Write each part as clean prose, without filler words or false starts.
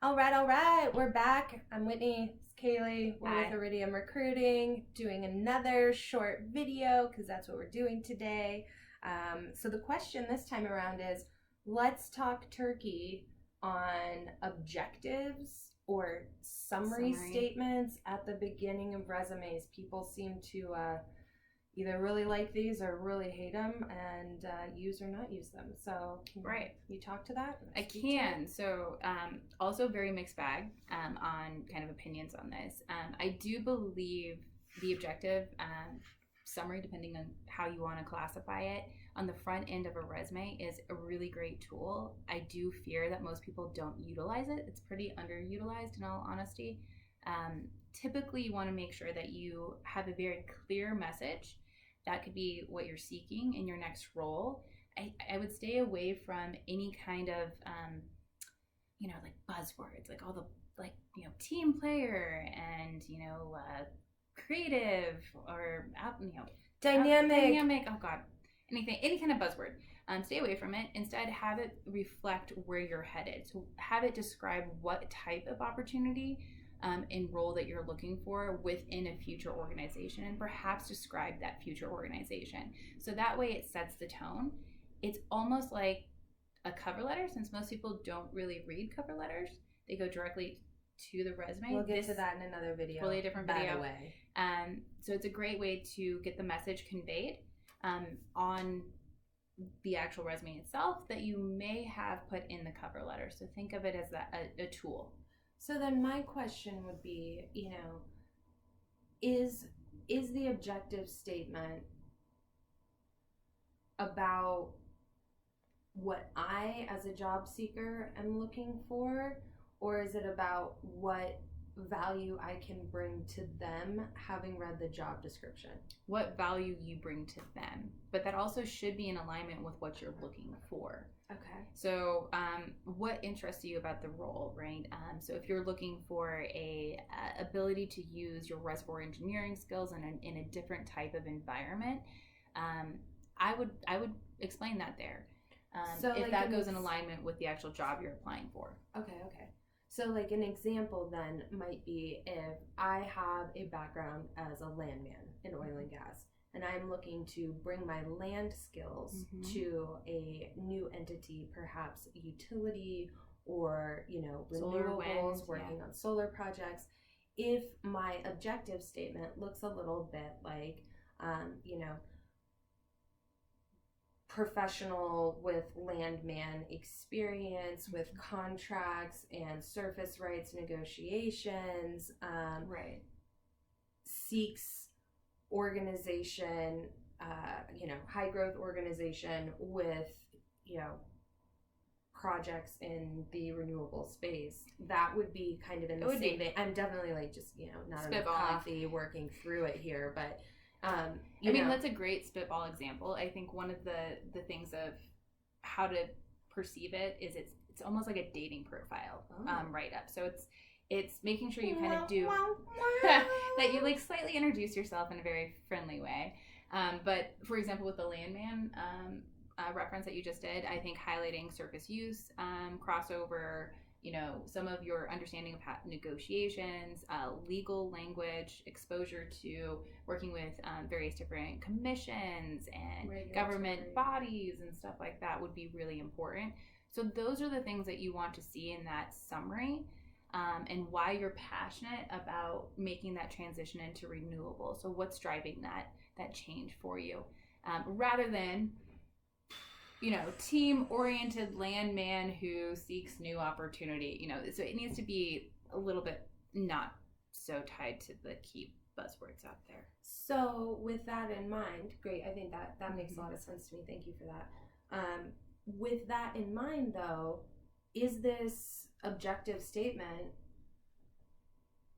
All right. We're back. I'm Whitney. It's Caley. We're Hi. with Iridium Recruiting, doing another short video because that's what we're doing today. So the question this time around is, let's talk turkey on objectives or summary statements at the beginning of resumes. People seem to either really like these or really hate them and use or not use them. So can you talk to that? I can. So also very mixed bag on kind of opinions on this. I do believe the objective summary, depending on how you want to classify it, on the front end of a resume is a really great tool. I do fear that most people don't utilize it. It's pretty underutilized in all honesty. Typically, you want to make sure that you have a very clear message. That could be what you're seeking in your next role. I would stay away from any kind of, like buzzwords, like all the, team player and, creative or, dynamic. Oh God, any kind of buzzword. Stay away from it. Instead, have it reflect where you're headed. So have it describe what type of opportunity and role that you're looking for within a future organization, and perhaps describe that future organization. So that way it sets the tone. It's almost like a cover letter, since most people don't really read cover letters. They go directly to the resume. We'll get to that in another video. Totally different video. By the way. So it's a great way to get the message conveyed on the actual resume itself that you may have put in the cover letter. So think of it as a tool. So then my question would be, is the objective statement about what I as a job seeker am looking for, or is it about what value I can bring to them having read the job description? What value you bring to them, but that also should be in alignment with what you're looking for. Okay. So what interests you about the role, right? So if you're looking for a ability to use your reservoir engineering skills in a different type of environment, I would explain that there. So if that goes in alignment with the actual job you're applying for. Okay. So like an example then might be if I have a background as a landman in oil and gas, and I'm looking to bring my land skills to a new entity, perhaps a utility or, renewables, working on solar projects. If my objective statement looks a little bit like, professional with landman experience with contracts and surface rights negotiations, right, seeks organization, high growth organization with, projects in the renewable space, that would be kind of in the same vein. I'm definitely not enough coffee working through it here, but that's a great spitball example. I think one of the things of how to perceive it is it's almost like a dating profile write up. So it's making sure you kind of do that you slightly introduce yourself in a very friendly way. But for example, with the landman reference that you just did, I think highlighting surface use, crossover, some of your understanding of negotiations, legal language, exposure to working with various different commissions and government bodies and stuff like that would be really important. So those are the things that you want to see in that summary, and why you're passionate about making that transition into renewable. So what's driving that change for you, rather than team-oriented landman who seeks new opportunity. So it needs to be a little bit not so tied to the key buzzwords out there. So with that in mind, great. I think that makes a lot of sense to me. Thank you for that. With that in mind, though, is this objective statement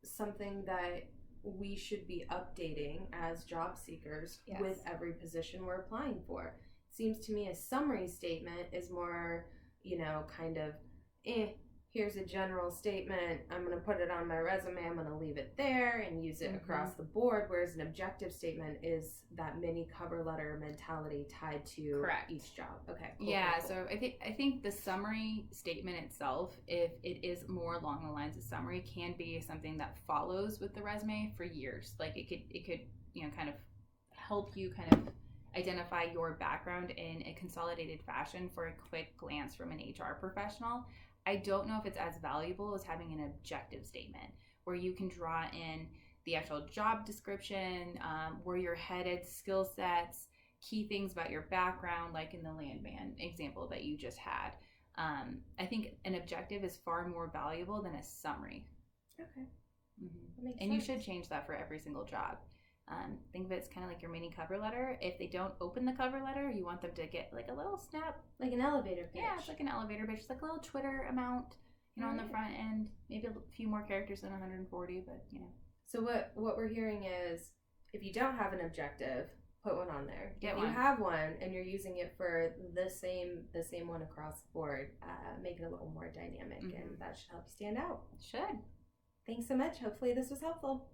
something that we should be updating as job seekers with every position we're applying for? Seems to me a summary statement is more, kind of here's a general statement. I'm going to put it on my resume. I'm going to leave it there and use it across the board. Whereas an objective statement is that mini cover letter mentality tied to each job. Okay. Cool, cool. So I think the summary statement itself, if it is more along the lines of summary, can be something that follows with the resume for years. Like it could kind of help you kind of identify your background in a consolidated fashion for a quick glance from an HR professional. I don't know if it's as valuable as having an objective statement where you can draw in the actual job description, where you're headed, skill sets, key things about your background, like in the landman example that you just had. I think an objective is far more valuable than a summary. Okay. Mm-hmm. And you should change that for every single job. Think of it as kind of like your mini cover letter. If they don't open the cover letter, you want them to get like a little snap. Like an elevator pitch. Yeah, it's like an elevator pitch. It's like a little Twitter amount, on the front end. Maybe a few more characters than 140, but So what we're hearing is, if you don't have an objective, put one on there. If you have one and you're using it for the same one across the board, make it a little more dynamic, and that should help you stand out. It should. Thanks so much. Hopefully this was helpful.